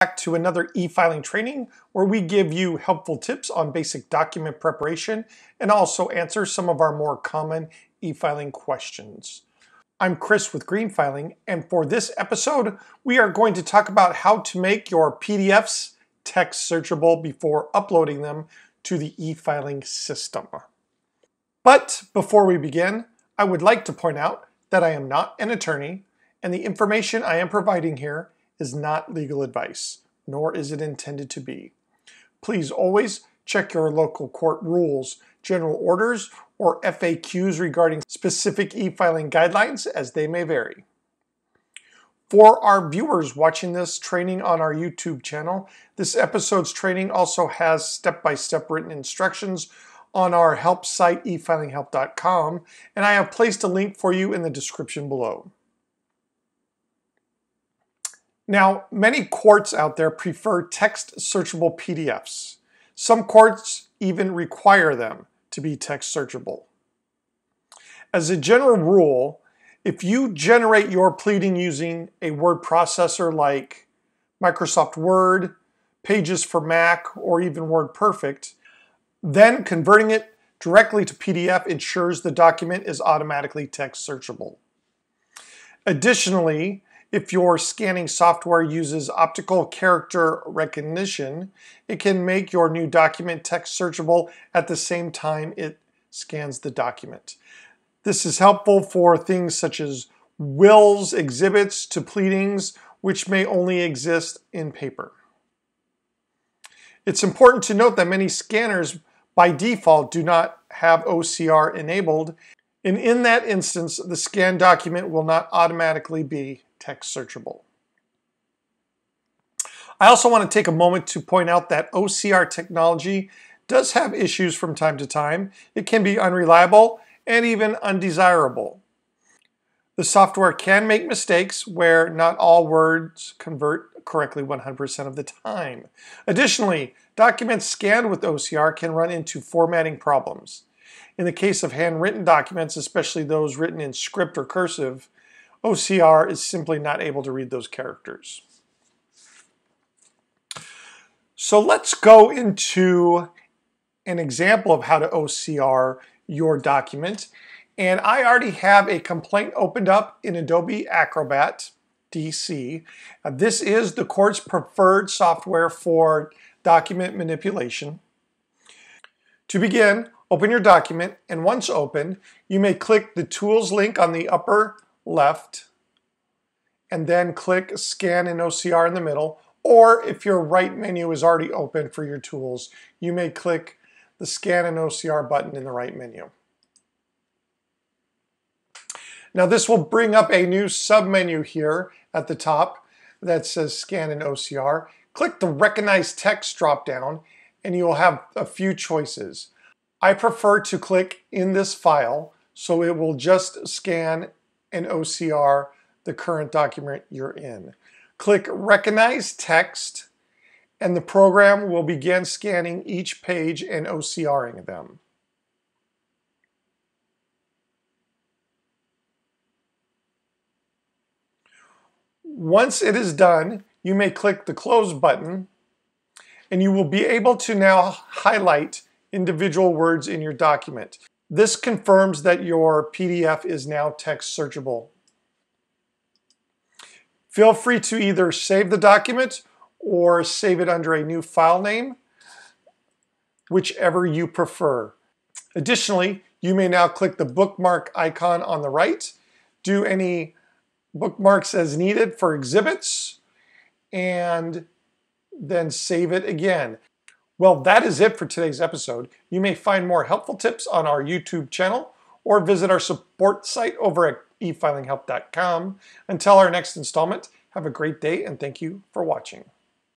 Back to another e-filing training where we give you helpful tips on basic document preparation and also answer some of our more common e-filing questions. I'm Chris with Green Filing, and for this episode, we are going to talk about how to make your PDFs text searchable before uploading them to the e-filing system. But before we begin, I would like to point out that I am not an attorney, and the information I am providing here is not legal advice, nor is it intended to be. Please always check your local court rules, general orders, or FAQs regarding specific e-filing guidelines as they may vary. For our viewers watching this training on our YouTube channel, this episode's training also has step-by-step written instructions on our help site efilinghelp.com, and I have placed a link for you in the description below. Now, many courts out there prefer text searchable PDFs. Some courts even require them to be text searchable. As a general rule, if you generate your pleading using a word processor like Microsoft Word, Pages for Mac, or even WordPerfect, then converting it directly to PDF ensures the document is automatically text searchable. Additionally, if your scanning software uses optical character recognition, it can make your new document text searchable at the same time it scans the document. This is helpful for things such as wills, exhibits to pleadings, which may only exist in paper. It's important to note that many scanners by default do not have OCR enabled, and in that instance, the scanned document will not automatically be text searchable. I also want to take a moment to point out that OCR technology does have issues from time to time. It can be unreliable and even undesirable. The software can make mistakes where not all words convert correctly 100% of the time. Additionally, documents scanned with OCR can run into formatting problems. In the case of handwritten documents, especially those written in script or cursive, OCR is simply not able to read those characters. So let's go into an example of how to OCR your document. And I already have a complaint opened up in Adobe Acrobat DC. This is the court's preferred software for document manipulation. To begin, open your document, and once open, you may click the Tools link on the upper left, and then click Scan in OCR in the middle, or if your right menu is already open for your tools, you may click the Scan in OCR button in the right menu. Now this will bring up a new submenu here at the top that says Scan in OCR. Click the Recognize Text drop-down, and you will have a few choices. I prefer to click in this file, so it will just scan and OCR the current document you're in. Click Recognize Text, and the program will begin scanning each page and OCRing them. Once it is done, you may click the Close button, and you will be able to now highlight individual words in your document. This confirms that your PDF is now text searchable. Feel free to either save the document or save it under a new file name, whichever you prefer. Additionally, you may now click the bookmark icon on the right, do any bookmarks as needed for exhibits, and then save it again. Well, that is it for today's episode. You may find more helpful tips on our YouTube channel or visit our support site over at efilinghelp.com. Until our next installment, have a great day and thank you for watching.